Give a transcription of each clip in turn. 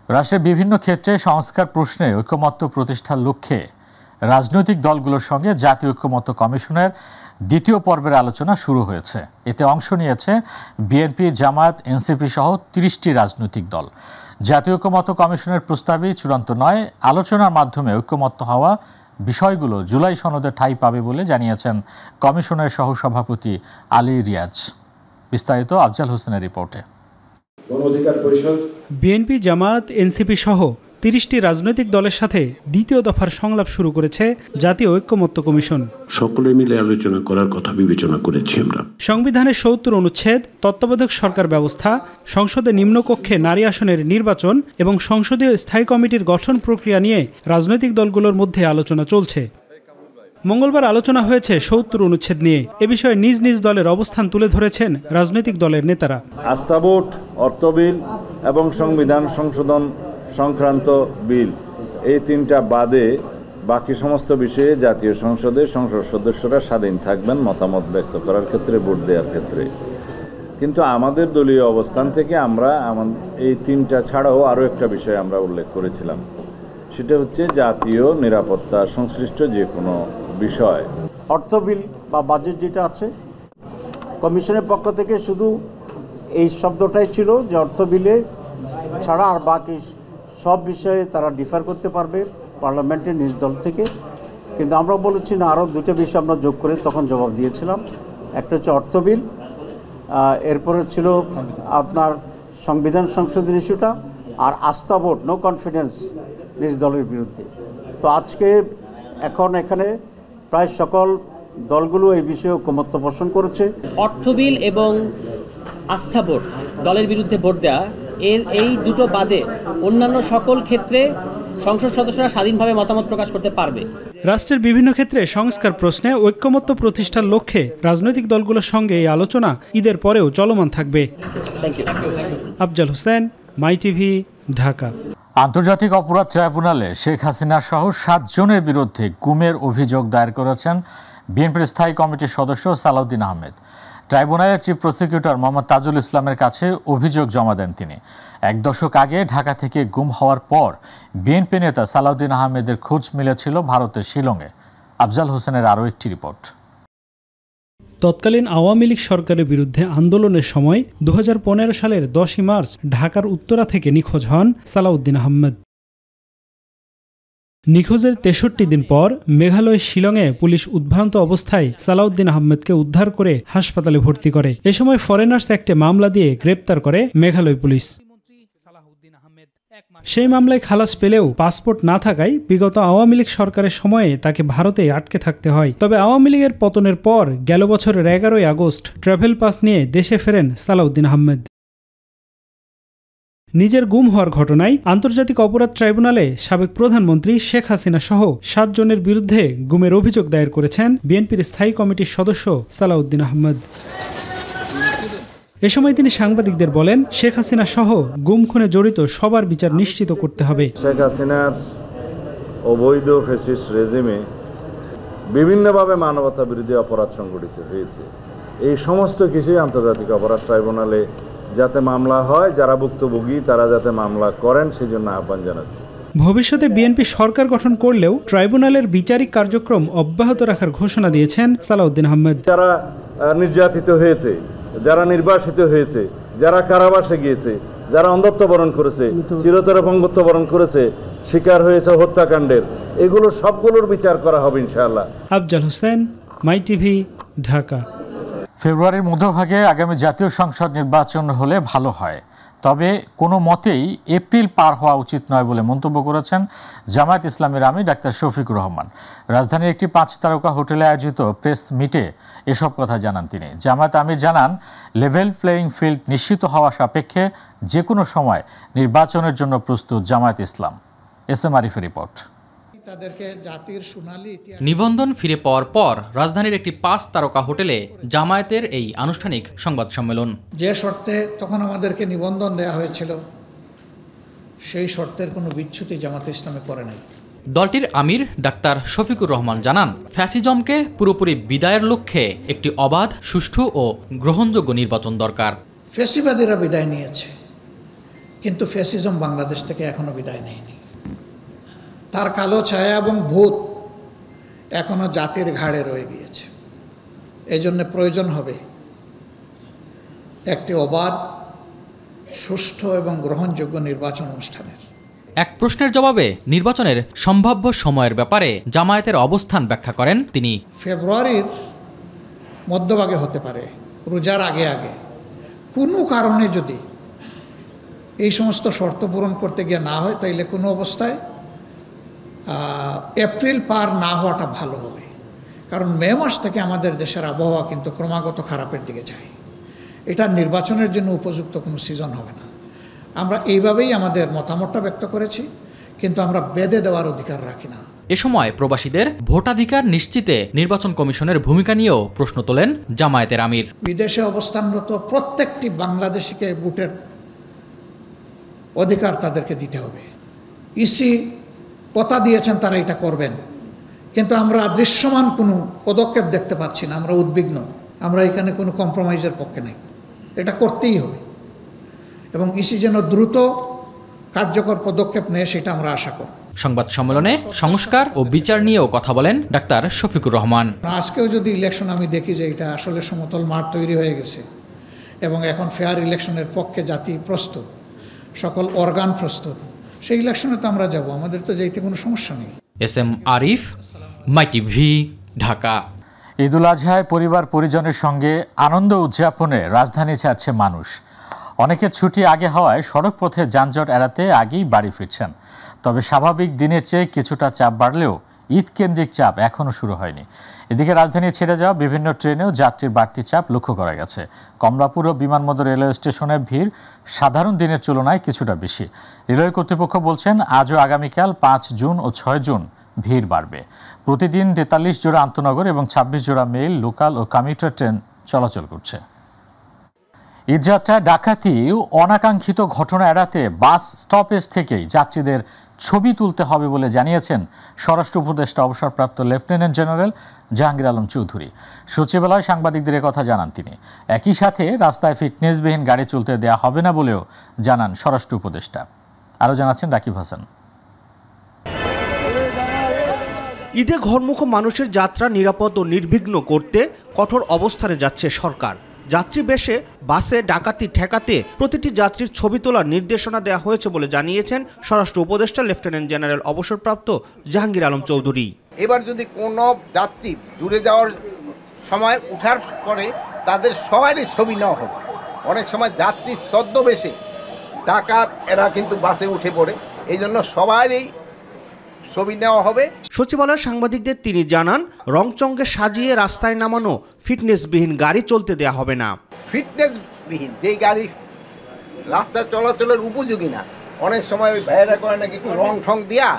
রাষ্ট্রের বিভিন্ন ক্ষেত্রে সংস্কার প্রশ্নে ঐকমত্য প্রতিষ্ঠার লক্ষ্যে রাজনৈতিক দলগুলোর সঙ্গে জাতীয় ঐকমত্য কমিশনের দ্বিতীয় পর্বের আলোচনা শুরু হয়েছে। এতে অংশ নিয়েছে বিএনপি, জামায়াত, এনসিপি সহ ৩০টি রাজনৈতিক দল। জাতীয় ঐকমত্য কমিশনের প্রস্তাবই চূড়ান্ত নয়, আলোচনার মাধ্যমে ঐকমত্য হওয়া বিষয়গুলো জুলাই সনদে ঠাঁই পাবে বলে জানিয়েছেন কমিশনের সহসভাপতি আলী রিয়াজ। বিস্তারিত আফজাল হোসেনের রিপোর্টে। বিএনপি, জামায়াত, এনসিপি সহ ৩০টি রাজনৈতিক দলের সাথে দ্বিতীয় দফার সংলাপ শুরু করেছে জাতীয় ঐকমত্য কমিশন। সকলে মিলে আলোচনা করার কথা বিবেচনা করেছি আমরা। সংবিধানের ৭০ অনুচ্ছেদ, তত্ত্বাবধায়ক সরকার ব্যবস্থা, সংসদে নিম্নকক্ষে নারী আসনের নির্বাচন এবং সংসদীয় স্থায়ী কমিটির গঠন প্রক্রিয়া নিয়ে রাজনৈতিক দলগুলোর মধ্যে আলোচনা চলছে। মঙ্গলবার আলোচনা হয়েছে ৭০ অনুচ্ছেদ নিয়ে। এ বিষয়ে নিজ নিজ দলের অবস্থান তুলে ধরেছেন রাজনৈতিক দলের নেতারা। আস্থা ভোট, অর্থ বিল এবং সংবিধান সংশোধন সংক্রান্ত বিল, এই তিনটা বাদে বাকি সমস্ত বিষয়ে জাতীয় সংসদের সংসদ সদস্যরা স্বাধীন থাকবেন মতামত ব্যক্ত করার ক্ষেত্রে, ভোট দেওয়ার ক্ষেত্রে। কিন্তু আমাদের দলীয় অবস্থান থেকে আমরা এই তিনটা ছাড়াও আরও একটা বিষয় আমরা উল্লেখ করেছিলাম, সেটা হচ্ছে জাতীয় নিরাপত্তা সংশ্লিষ্ট যে কোনো বিষয়। অর্থ বিল বা বাজেট যেটা আছে, কমিশনের পক্ষ থেকে শুধু এই শব্দটাই ছিল যে অর্থ বিলে ছাড়া আর বাকি সব বিষয়ে তারা ডিফার করতে পারবে পার্লামেন্টের নিজ দল থেকে। কিন্তু আমরা বলেছি না, আরও দুটো বিষয় আমরা যোগ করে তখন জবাব দিয়েছিলাম। একটা হচ্ছে অর্থ বিল, এরপরে ছিল আপনার সংবিধান সংশোধন ইস্যুটা, আর আস্থা ভোট, নো কনফিডেন্স নিজ দলের বিরুদ্ধে। তো আজকে এখন এখানে প্রায় সকল দলগুলো এই বিষয়ে ঐকমত্য পোষণ করেছে। অর্থ বিল এবং আস্থা ভোট, দলের বিরুদ্ধে ভোট দেওয়া, এই দুটো বাদে অন্যান্য সকল ক্ষেত্রে সংসদ সদস্যরা স্বাধীনভাবে মতামত প্রকাশ করতে পারবে। রাষ্ট্রের বিভিন্ন ক্ষেত্রে সংস্কার প্রশ্নে ঐকমত্য প্রতিষ্ঠার লক্ষ্যে রাজনৈতিক দলগুলোর সঙ্গে এই আলোচনা ঈদের পরেও চলমান থাকবে। আফজাল হোসেন, মাই টিভি, ঢাকা। আন্তর্জাতিক অপরাধ ট্রাইব্যুনালে শেখ হাসিনা সহ ৭ জনের বিরুদ্ধে গুমের অভিযোগ দায়ের করেছেন বিএনপির স্থায়ী কমিটির সদস্য সালাউদ্দিন আহমেদ। ট্রাইব্যুনালের চিফ প্রসিকিউটর মোহাম্মদ তাজুল ইসলামের কাছে অভিযোগ জমা দেন তিনি। ১ দশক আগে ঢাকা থেকে গুম হওয়ার পর বিএনপি নেতা সালাউদ্দিন আহমেদের খোঁজ মিলেছিল ভারতের শিলংয়ে। আফজাল হোসেনের আরও একটি রিপোর্ট। তৎকালীন আওয়ামী লীগ সরকারের বিরুদ্ধে আন্দোলনের সময় ২০১৫ সালের ১০ই মার্চ ঢাকার উত্তরা থেকে নিখোঁজ হন সালাউদ্দিন আহমেদ। নিখোঁজের ৬৩ দিন পর মেঘালয়ের শিলংয়ে পুলিশ উদ্ভ্রান্ত অবস্থায় সালাউদ্দিন আহমেদকে উদ্ধার করে হাসপাতালে ভর্তি করে। এ সময় ফরেনার্স অ্যাক্টে মামলা দিয়ে গ্রেপ্তার করে মেঘালয় পুলিশ। সেই মামলায় খালাস পেলেও পাসপোর্ট না থাকায় বিগত আওয়ামী লীগ সরকারের সময়ে তাকে ভারতে আটকে থাকতে হয়। তবে আওয়ামী লীগের পতনের পর গেল বছরের ১১ই আগস্ট ট্রাভেল পাস নিয়ে দেশে ফেরেন সালাউদ্দিন আহমেদ। নিজের গুম হওয়ার ঘটনায় আন্তর্জাতিক অপরাধ ট্রাইব্যুনালে সাবেক প্রধানমন্ত্রী শেখ হাসিনা সহ ৭ জনের বিরুদ্ধে গুমের অভিযোগ দায়ের করেছেন বিএনপির স্থায়ী কমিটির সদস্য সালাউদ্দিন আহমেদ। এ সময় তিনি সাংবাদিকদের বলেন, শেখ হাসিনা সহ গুম খুনে জড়িত সবার বিচার নিশ্চিত করতে হবে। শেখ হাসিনার অবৈধ ফ্যাসিস্ট রেজিমে বিভিন্নভাবে মানবতা বিরোধী অপরাধ সংঘটিত হয়েছে। এই সমস্ত কিছুই আন্তর্জাতিক অপরাধ ট্রাইব্যুনালে যাতে মামলা হয়, যারা ভুক্তভোগী তারা যাতে মামলা করেন, সেই জন্য আহ্বান জানাচ্ছি। ভবিষ্যতে বিএনপি সরকার গঠন করলেও ট্রাইব্যুনালের বিচারিক কার্যক্রম অব্যাহত রাখার ঘোষণা দিয়েছেন সালাউদ্দিন আহমেদ। যারা নির্যাতিত হয়েছে, যারা নির্বাসিত হয়েছে, যারা কারাবাসে গিয়েছে, যারা অন্ধত্ব বরণ করেছে, চিরতরে অপঙ্গত্ব বরণ করেছে, শিকার হয়েছে হত্যাকাণ্ডের, এগুলো সবগুলোর বিচার করা হবে ইনশাআল্লাহ। আফজাল হোসেন, মাই টিভি, ঢাকা। ফেব্রুয়ারির মধ্যভাগে আগামী জাতীয় সংসদ নির্বাচন হলে ভালো হয়, তবে কোনো মতেই এপ্রিল পার হওয়া উচিত নয় বলে মন্তব্য করেছেন জামায়াত ইসলামীর আমির ডাক্তার শফিকুর রহমান। রাজধানীর একটি ৫ তারকা হোটেলে আয়োজিত প্রেস মিটে এসব কথা জানান তিনি। জামায়াত আমির জানান, লেভেল প্লেয়িং ফিল্ড নিশ্চিত হওয়া সাপেক্ষে যে কোনো সময় নির্বাচনের জন্য প্রস্তুত জামায়াত ইসলাম। এসএম আরিফের রিপোর্ট। নিবন্ধন ফিরে পাওয়ার পর রাজধানীর একটি ৫ তারকা হোটেলে জামায়াতের এই আনুষ্ঠানিক সংবাদ সম্মেলন। যে শর্তে তখন আমাদেরকে নিবন্ধন দেওয়া হয়েছিল, সেই শর্তের কোনো বিচ্যুতি জামায়াতে ইসলামে করে নাই। দলটির আমির ডাক্তার শফিকুর রহমান জানান, ফ্যাসিজমকে পুরোপুরি বিদায়ের লক্ষ্যে একটি অবাধ, সুষ্ঠু ও গ্রহণযোগ্য নির্বাচন দরকার। ফ্যাসিবাদীরা বিদায় নিয়েছে, কিন্তু ফ্যাসিজম বাংলাদেশ থেকে এখনো বিদায় নেয়নি। তার কালো ছায়া এবং ভূত এখনো জাতির ঘাড়ে রয়ে গিয়েছে। এই জন্য প্রয়োজন হবে একটি অবাধ, সুষ্ঠু এবং গ্রহণযোগ্য নির্বাচন অনুষ্ঠানের। এক প্রশ্নের জবাবে নির্বাচনের সম্ভাব্য সময়ের ব্যাপারে জামায়াতের অবস্থান ব্যাখ্যা করেন তিনি। ফেব্রুয়ারির মধ্যভাগে হতে পারে, রোজার আগে আগে। কোনো কারণে যদি এই সমস্ত শর্ত পূরণ করতে গিয়ে না হয়, তাইলে কোনো অবস্থায় এপ্রিল পার না হওয়াটা ভালো হবে। কারণ মে মাস থেকে আমাদের দেশের আবহাওয়া কিন্তু ক্রমাগত খারাপের দিকে যায়। এটা নির্বাচনের জন্য উপযুক্ত কোনো সিজন হবে না। আমরা এইভাবেই আমাদের মতামতটা ব্যক্ত করেছি, কিন্তু আমরা বেঁধে দেওয়ার অধিকার রাখি না। এ সময় প্রবাসীদের ভোটাধিকার নিশ্চিতে নির্বাচন কমিশনের ভূমিকা নিয়েও প্রশ্ন তোলেন জামায়াতের আমির। বিদেশে অবস্থানরত প্রত্যেকটি বাংলাদেশিকে ভোটের অধিকার তাদেরকে দিতে হবে। ইসি কথা দিয়েছেন তারা এটা করবেন, কিন্তু আমরা দৃশ্যমান কোনো পদক্ষেপ দেখতে পাচ্ছি না। আমরা উদ্বিগ্ন। আমরা এখানে কোনো কম্প্রোমাইজের পক্ষে নাই, এটা করতেই হবে এবং ইসি যেন দ্রুত কার্যকর পদক্ষেপ নেয় সেটা আমরা আশা করব। সংবাদ সম্মেলনে সংস্কার ও বিচার নিয়েও কথা বলেন ডাক্তার শফিকুর রহমান। আজকেও যদি ইলেকশন আমি দেখি যে এটা আসলে সমতল মাঠ তৈরি হয়ে গেছে এবং এখন ফেয়ার ইলেকশনের পক্ষে জাতি প্রস্তুত, সকল অর্গান প্রস্তুত, সেই ইলেকশনে তো আমরা যাব, আমাদের তো যাইতে কোনো সমস্যা নেই। SM Arif, my TV, Dhaka. ঈদুল আজহায় পরিবার পরিজনের সঙ্গে আনন্দ উদযাপনে রাজধানী ছাড়ছে মানুষ। অনেকের ছুটি আগে হওয়ায় সড়ক পথে যানজট এড়াতে আগেই বাড়ি ফিরছেন। তবে স্বাভাবিক দিনের চেয়ে কিছুটা চাপ বাড়লেও ঈদ কেন্দ্রিক চাপ এখনও শুরু হয়নি। এদিকে রাজধানী ছেড়ে যাওয়া বিভিন্ন ট্রেনেও যাত্রীর বাড়তি চাপ লক্ষ্য করা গেছে। কমলাপুর ও বিমানবন্দর রেলওয়ে স্টেশনে ভিড় সাধারণ দিনের তুলনায় কিছুটা বেশি। রেলওয়ে কর্তৃপক্ষ বলছেন আজও আগামীকাল 5 জুন ও 6 জুন ভিড় বাড়বে। প্রতিদিন 43 জোড়া আন্তনগর এবং 26 জোড়া মেইল, লোকাল ও কমিউটার ট্রেন চলাচল করছে। ঈদযাত্রা ডাকাতি ও অনাকাঙ্ক্ষিত ঘটনা এড়াতে বাস স্টপেজ থেকেই যাত্রীদের ছবি তুলতে হবে বলে জানিয়েছেন স্বরাষ্ট্র উপদেষ্টা অবসরপ্রাপ্ত লেফটেন্যান্ট জেনারেল জাহাঙ্গীর আলম চৌধুরী। সচিবালয়ে সাংবাদিকদের কথা জানান তিনি। একই সাথে রাস্তায় ফিটনেসবিহীন গাড়ি চলতে দেওয়া হবে না বলেও জানান স্বরাষ্ট্র উপদেষ্টা। আরও জানাচ্ছেন রাকিব হাসান। ঈদে ঘরমুখ মানুষের যাত্রা নিরাপদ ও নির্বিঘ্ন করতে কঠোর অবস্থানে যাচ্ছে সরকার। যাত্রী বেশে বাসে ডাকাতি ঠেকাতে প্রতিটি যাত্রীর ছবি তোলার নির্দেশনা দেওয়া হয়েছে বলে জানিয়েছেন স্বরাষ্ট্র উপদেষ্টা লেফটেন্যান্ট জেনারেল অবসরপ্রাপ্ত জাহাঙ্গীর আলম চৌধুরী। এবার যদি কোনো যাত্রী দূরে যাওয়ার সময় উঠার পরে তাদের সবারই ছবি নেওয়া হবে। অনেক সময় যাত্রী ছদ্মবেশে ডাকাত এরা কিন্তু বাসে উঠে পড়ে, এই জন্য সবারই ছবি নেওয়া হবে। সচিবালয়ের সাংবাদিকদের তিনি জানান, রংচঙ্গে সাজিয়ে রাস্তায় নামানো ফিটনেসবিহীন গাড়ি চলতে দেয়া হবে না। ফিটনেসবিহীন যেই গাড়ি রাস্তা চলাচলের উপযোগী না, অনেক সময় ওই ভাইয়েরা করে নাকি একটু রং ঠং দিয়া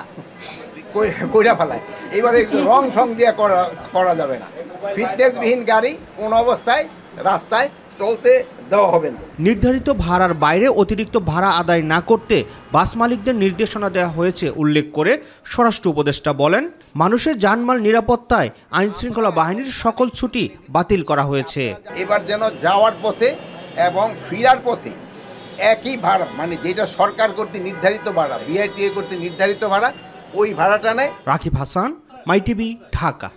কইরা ফেলায়, এবারে একটু রং ঠং দিয়া করা যাবে না। ফিটনেসবিহীন গাড়ি কোন অবস্থায় রাস্তায় চলতে দেওয়া হবে না। নির্ধারিত ভাড়ার বাইরে অতিরিক্ত ভাড়া আদায় না করতে বাস মালিকদের নির্দেশনা দেওয়া হয়েছে উল্লেখ করে স্বরাষ্ট্র উপদেষ্টা বলেন, মানুষের জানমাল নিরাপত্তায় আইনশৃঙ্খলা বাহিনীর সকল ছুটি বাতিল করা হয়েছে। এবার যেন যাওয়ার পথে এবং ফিরার পথে একই ভাড়া, মানে যেটা সরকার কর্তৃক নির্ধারিত ভাড়া, বিআরটিএ কর্তৃক নির্ধারিত ভাড়া, ওই ভাড়াটা নেয়। রাকিব হাসান, মাইটিভি, ঢাকা।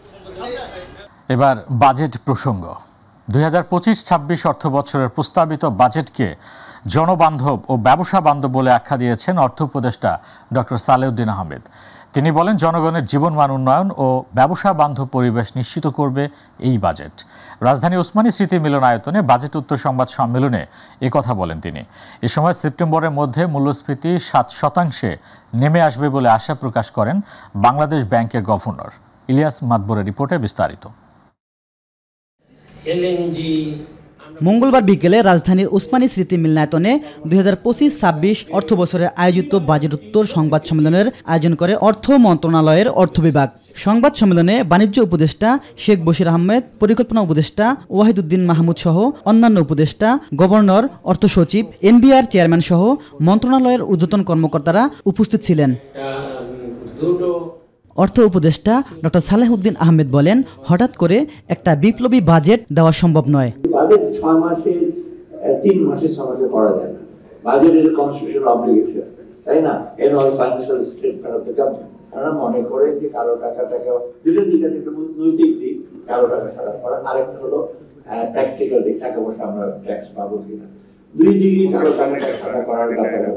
এবার বাজেট প্রসঙ্গ। 2025-26 অর্থ বছরের প্রস্তাবিত বাজেটকে জনবান্ধব ও ব্যবসা বান্ধব বলে আখ্যা দিয়েছেন অর্থ উপদেষ্টা ডক্টর সালেউদ্দিন আহমেদ। তিনি বলেন, জনগণের জীবনমান উন্নয়ন ও ব্যবসা বান্ধব পরিবেশ নিশ্চিত করবে এই বাজেট। রাজধানী ওসমানী স্মৃতি মিলনায়তনে বাজেট উত্তর সংবাদ সম্মেলনে কথা বলেন তিনি। এ সময় সেপ্টেম্বরের মধ্যে মূল্যস্ফীতি 7% নেমে আসবে বলে আশা প্রকাশ করেন বাংলাদেশ ব্যাংকের গভর্নর। ইলিয়াস মাদবরের রিপোর্টে বিস্তারিত। মঙ্গলবার বিকেলে রাজধানীর ওসমানী স্মৃতি মিলনায়তনে 2025-26 অর্থ বছরের আয়োজিত বাজেট উত্তর সংবাদ সম্মেলনের আয়োজন করে অর্থ মন্ত্রণালয়ের অর্থ বিভাগ। সংবাদ সম্মেলনে বাণিজ্য উপদেষ্টা শেখ বশির আহমেদ, পরিকল্পনা উপদেষ্টা ওয়াহিদুদ্দিন মাহমুদ সহ অন্যান্য উপদেষ্টা, গভর্নর, অর্থ সচিব, এনবিআর চেয়ারম্যান সহ মন্ত্রণালয়ের ঊর্ধ্বতন কর্মকর্তারা উপস্থিত ছিলেন। অর্থ উপদেষ্টা ডক্টর সালেহুদ্দিন আহমেদ বলেন, হঠাৎ করে একটা বিপ্লবী বাজেট দেওয়া সম্ভব নয়। বাজেট 6 মাসে 3 মাসে 6 মাসে করা যায় না। বাজেট ইজ কনস্টিটিউশনাল অবলিগেশন, তাই না? Annual financial statement of the government. তারা মনে করে যে কালো টাকাটাকে দুটো দিক আছে, একটা নৈতিক দিক কালো টাকা সাদা করা, আরেকটা হলো প্র্যাকটিক্যাল দিক, টাকা পয়সা আমরা ট্যাক্স পাবো কিনা। দুই দিকই কালো টাকাটা সাদা করার ব্যাপারে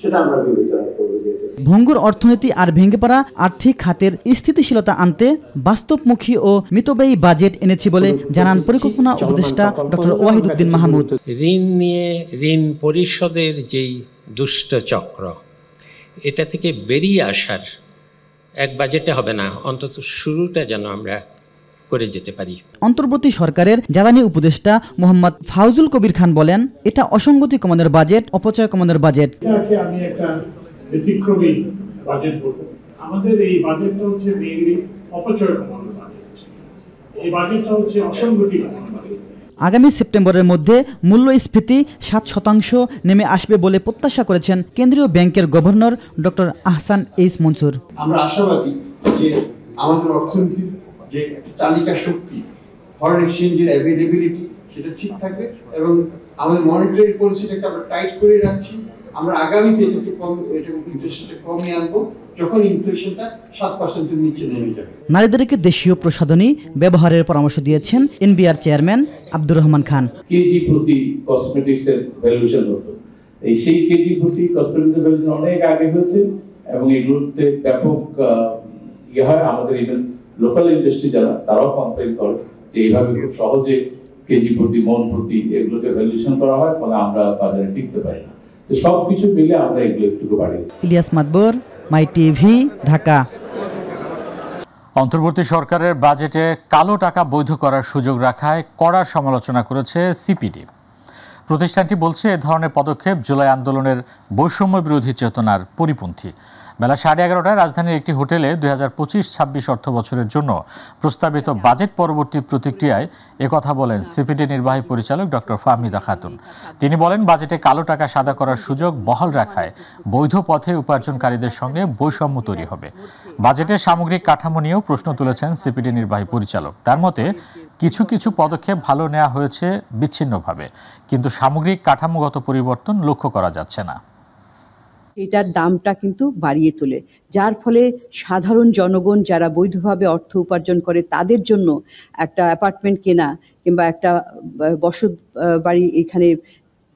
সেটা আমরা বিবেচনা করবো। ভঙ্গুর অর্থনীতি আর ভেঙে পড়া আর্থিক খাতের স্থিতিশীলতা আনতে বাস্তবমুখী ও মিতব্যয়ী বাজেট এনেছি বলে জানান পরিকল্পনা উপদেষ্টা ডক্টর ওয়াহিদুদ্দিন মাহমুদ। ঋণ নিয়ে ঋণ পরিশোধের যেই দুষ্ট চক্র, এটা থেকে বেরিয়ে আসার এক বাজেটে হবে না, অন্তত শুরুটা যেন আমরা করে যেতে পারি। অন্তর্বর্তী সরকারের জ্বালানি উপদেষ্টা মোহাম্মদ ফাউজুল কবির খান বলেন, এটা অসঙ্গতি কমানোর বাজেট, অপচয় কমানোর বাজেট। আমি একটা ব্যতিক্রমী বাজেট বলবো। আমাদের এই বাজেটটা হচ্ছে মেইনলি অপচয় কমানোর বাজেট, এই বাজেটটা হচ্ছে অসঙ্গতি কমানোর বাজেট। আগামী সেপ্টেম্বরের মধ্যে মূল্যস্ফীতি 7% নেমে আসবে বলে প্রত্যাশা করেছেন কেন্দ্রীয় ব্যাংকের governor doctor Ahsan H Mansur. আমরা আশাবাদী যে আমাদের অর্থনীতির যে চালিকা শক্তি, ফরেন এক্সচেঞ্জের অ্যাভেলেবিলিটি, সেটা ঠিক থাকবে এবং আমাদের মনিটারি পলিসিটাকে আমরা টাইট করে রাখছি। আমরা আগামীতে এটাকে ইনফ্লেশনটা কমিয়ে আনবো যখন ইনফ্লেশনটা 7%-এর নিচে নেমে যাবে। নারীদেরকে দেশীয় প্রসাধনী ব্যবহারের পরামর্শ দিয়েছেন NBR chairman Abdur Rahman Khan. KG প্রতি কসমেটিক্সের ভ্যালুয়েশন হতো, সেই কেজি প্রতি কসমেটিক্সের ভ্যালুয়েশন অনেক আগে হয়েছে এবং এগুলোতে ব্যাপক হয়। আমাদের ইভেন লোকাল ইন্ডাস্ট্রি যারা, তারাও কমপ্লেন করে যে এইভাবে খুব সহজে কেজি প্রতি, মন প্রতি এগুলোকে ভ্যালুয়েশন করা হয়, ফলে আমরা বাজারে টিকতে পারি না। তো সবকিছু মিলে আমরা এগুলো একটু বাড়িয়েছি। ইলিয়াস মাতবর, মাই টিভি, ঢাকা। অন্তর্বর্তী সরকারের বাজেটে কালো টাকা বৈধ করার সুযোগ রাখায় কড়া সমালোচনা করেছে সিপিডি। প্রতিষ্ঠানটি বলছে, এ ধরনের পদক্ষেপ জুলাই আন্দোলনের বৈষম্য বিরোধী চেতনার পরিপন্থী। বেলা 11:30টায় রাজধানীর একটি হোটেলে 2025-26 অর্থ বছরের জন্য প্রস্তাবিত বাজেট পরবর্তী প্রতিক্রিয়ায় একথা বলেন সিপিডি নির্বাহী পরিচালক ডক্টর ফাহমিদা খাতুন। তিনি বলেন, বাজেটে কালো টাকা সাদা করার সুযোগ বহাল রাখায় বৈধ পথে উপার্জনকারীদের সঙ্গে বৈষম্য তৈরি হবে। বাজেটের সামগ্রিক কাঠামো নিয়েও প্রশ্ন তুলেছেন সিপিডি নির্বাহী পরিচালক। তার মতে, কিছু কিছু পদক্ষেপ ভালো নেওয়া হয়েছে বিচ্ছিন্নভাবে, কিন্তু সামগ্রিক কাঠামোগত পরিবর্তন লক্ষ্য করা যাচ্ছে না। এটার দামটা কিন্তু বাড়িয়ে তোলে, যার ফলে সাধারণ জনগণ যারা বৈধভাবে অর্থ উপার্জন করে তাদের জন্য একটা অ্যাপার্টমেন্ট কেনা কিংবা একটা বসত বাড়ি এখানে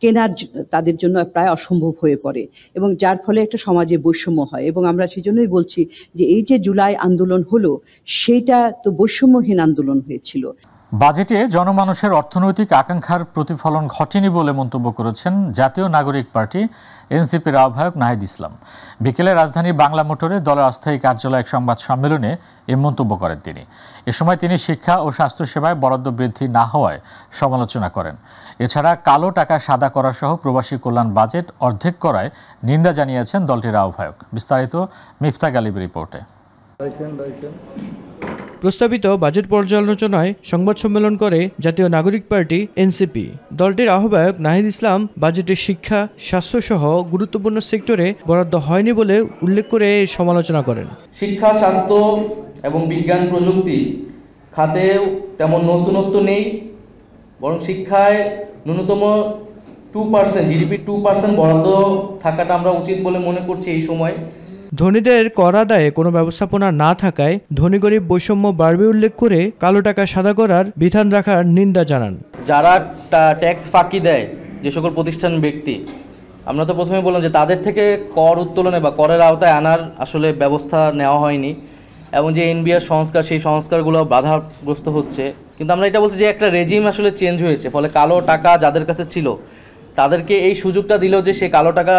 কেনার তাদের জন্য প্রায় অসম্ভব হয়ে পড়ে এবং যার ফলে একটা সমাজে বৈষম্য হয়। এবং আমরা সেজন্যই বলছি যে এই যে জুলাই আন্দোলন হলো, সেইটা তো বৈষম্যহীন আন্দোলন হয়েছিল। বাজেটে জনমানুষের অর্থনৈতিক আকাঙ্ক্ষার প্রতিফলন ঘটেনি বলে মন্তব্য করেছেন জাতীয় নাগরিক পার্টি এনসিপির আহ্বায়ক নাহিদ ইসলাম। বিকেলে রাজধানীর বাংলা মোটরে দলের অস্থায়ী কার্যালয়ে এক সংবাদ সম্মেলনে এ মন্তব্য করেন তিনি। এ সময় তিনি শিক্ষা ও স্বাস্থ্যসেবায় বরাদ্দ বৃদ্ধি না হওয়ায় সমালোচনা করেন। এছাড়া কালো টাকা সাদা করা সহ প্রবাসী কল্যাণ বাজেট অর্ধেক করায় নিন্দা জানিয়েছেন দলটির আহ্বায়ক। বিস্তারিত মিফতা গালিবের রিপোর্টে। প্রস্তাবিত বাজেট পর্যালোচনায় সংবাদ সম্মেলন করে জাতীয় নাগরিক পার্টি এনসিপি। দলটির আহ্বায়ক নাহিদ ইসলাম বাজেটে শিক্ষা, স্বাস্থ্যসহ গুরুত্বপূর্ণ সেক্টরে বরাদ্দ হয়নি বলে উল্লেখ করে সমালোচনা করেন। শিক্ষা, স্বাস্থ্য এবং বিজ্ঞান প্রযুক্তি খাতেও তেমন নতুনত্ব নেই, বরং শিক্ষায় ন্যূনতম 2% জিডিপি 2% বরাদ্দ থাকাটা আমরা উচিত বলে মনে করছি এই সময়। ধনীদের কর আদায়ে কোনো ব্যবস্থাপনা না থাকায় ধনী গরিব বৈষম্য বাড়বে উল্লেখ করে কালো টাকা সাদা করার বিধান রাখার নিন্দা জানান। যারা ট্যাক্স ফাঁকি দেয়, যে সকল প্রতিষ্ঠান ব্যক্তি, আমরা তো প্রথমে বললাম যে তাদের থেকে কর উত্তোলনে বা করের আওতায় আনার আসলে ব্যবস্থা নেওয়া হয়নি এবং যে এনবিআর সংস্কার, সেই সংস্কারগুলো বাধাগ্রস্ত হচ্ছে। কিন্তু আমরা এটা বলছি যে একটা রেজিম আসলে চেঞ্জ হয়েছে, ফলে কালো টাকা যাদের কাছে ছিল তাদেরকে এই সুযোগটা দিলেও যে সে কালো টাকা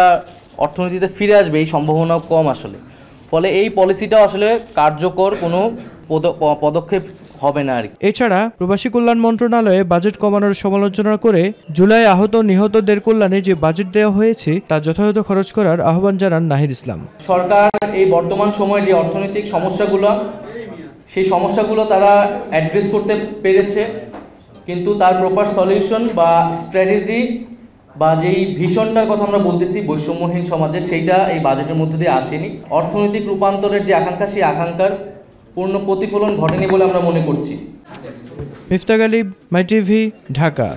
অর্থনীতিতে ফিরে আসবে এই সম্ভাবনাও কম আসলে। ফলে এই পলিসিটাও আসলে কার্যকর কোনো পদক্ষেপ হবে না আর কি। এছাড়া প্রবাসী কল্যাণ মন্ত্রণালয়ে বাজেট কমানোর সমালোচনা করে জুলাই আহত নিহতদের কল্যাণে যে বাজেট দেওয়া হয়েছে তা যথাযথ খরচ করার আহ্বান জানান নাহিদ ইসলাম। সরকার এই বর্তমান সময়ে যে অর্থনৈতিক সমস্যাগুলো, সেই সমস্যাগুলো তারা অ্যাড্রেস করতে পেরেছে, কিন্তু তার প্রপার সলিউশন বা স্ট্র্যাটেজি বা যেই ভিশনটার কথা আমরা বলতেছি বৈষম্যহীন সমাজে, সেইটা এই বাজেটের মধ্যে দিয়ে আসেনি। অর্থনৈতিক রূপান্তরের যে আকাঙ্ক্ষা, সেই আকাঙ্ক্ষার পূর্ণ প্রতিফলন ঘটেনি বলে আমরা মনে করছি। মিফতা গালিব, মাই টিভি, ঢাকা।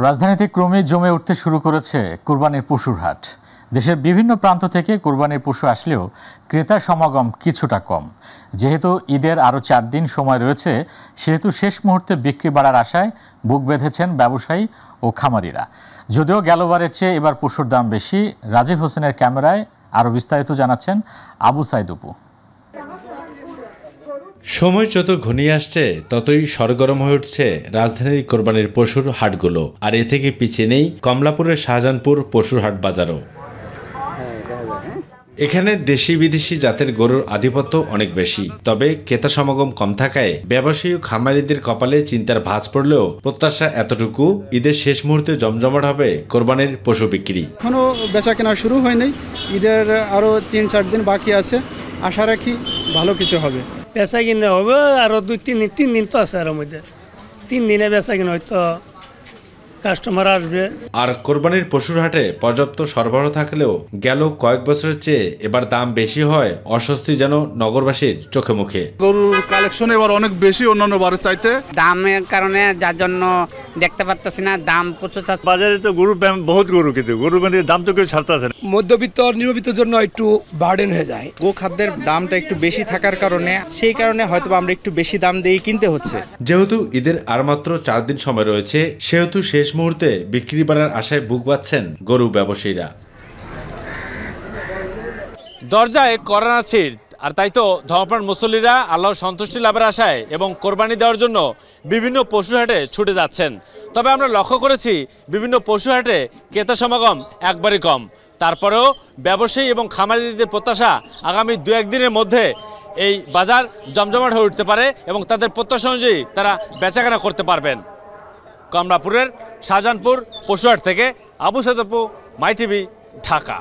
রাজধানীতে ক্রমেই জমে উঠতে শুরু করেছে কোরবানির পশুর হাট। দেশের বিভিন্ন প্রান্ত থেকে কোরবানির পশু আসলেও ক্রেতা সমাগম কিছুটা কম। যেহেতু ঈদের আরও 4 দিন সময় রয়েছে, সেহেতু শেষ মুহূর্তে বিক্রি বাড়ার আশায় বুক বেঁধেছেন ব্যবসায়ী ও খামারিরা। যদিও গেলবারের চেয়ে এবার পশুর দাম বেশি। রাজীব হোসেনের ক্যামেরায় আরও বিস্তারিত জানাচ্ছেন আবু সাইদ অপু। সময় যত ঘনিয়ে আসছে ততই সরগরম হয়ে উঠছে রাজধানীর কোরবানির পশুর হাটগুলো। আর এ থেকে পিছিয়ে নেই কমলাপুরের শাহজাহানপুর পশুর হাট বাজারও। এখানে দেশি বিদেশি জাতের গরুর আধিপত্য অনেক বেশি, তবে ক্রেতা সমাগম কম থাকায় ব্যবসায়ী ও খামারিদের কপালে চিন্তার ভাঁজ পড়লেও প্রত্যাশা এতটুকু, ঈদের শেষ মুহূর্তে জমজমাট হবে কোরবানির পশু বিক্রি। এখনো বেচা কেনা শুরু হয়নি, ঈদের আরো 3-4 দিন বাকি আছে, আশা রাখি ভালো কিছু হবে। বেচা কিনা হবে আরো 2-3 দিন তো আছে, আর মধ্যে 3 দিনে বেচা কিনা হয়তো কাস্টমার আসবে। আর কোরবানির পশুর হাটে পর্যাপ্ত সরবরাহ থাকলেও গেল কয়েক বছরের চেয়ে এবার দাম বেশি হয় অস্বস্তি যেন নগরবাসীর চোখে মুখে। গরুর কালেকশন এবার অনেক বেশি অন্যান্য বারের চাইতে, দামের কারণে যার জন্য দেখতে পারতেছি না, দাম প্রচুর। বাজারে তো গরু বহুত গরু, কিন্তু গরুর দাম তো কেউ ছাড়তেছে না। মধ্যবিত্ত নিম্নবিত্তের জন্য একটু বার্ডেন হয়ে যায়। গো খাদ্যের দামটা একটু বেশি থাকার কারণে সেই কারণে হয়তো আমরা একটু বেশি দাম দিয়ে কিনতে হচ্ছে। যেহেতু ঈদের আর মাত্র 4 দিন সময় রয়েছে, সেহেতু শেষ মুহূর্তে বিক্রি বাড়ার আশায় বুক বাঁধছেন গরু ব্যবসায়ীরা। দরজায় করোনা ছিট, আর তাই তো ধর্মপ্রাণ মুসল্লিরা আল্লাহর সন্তুষ্টি লাভের আশায় এবং কোরবানি দেওয়ার জন্য বিভিন্ন পশু হাটে ছুটে যাচ্ছেন। তবে আমরা লক্ষ্য করেছি বিভিন্ন পশু হাটে ক্রেতা সমাগম একবারই কম। তারপরেও ব্যবসায়ী এবং খামারিদের প্রত্যাশা আগামী 2-1 দিনের মধ্যে এই বাজার জমজমাট হয়ে উঠতে পারে এবং তাদের প্রত্যাশা অনুযায়ী তারা বেচাকেনা করতে পারবেন। কমলাপুরের শাহজাহানপুর পশুহাট থেকে আবু সাইদ অপু, মাই টিভি, ঢাকা।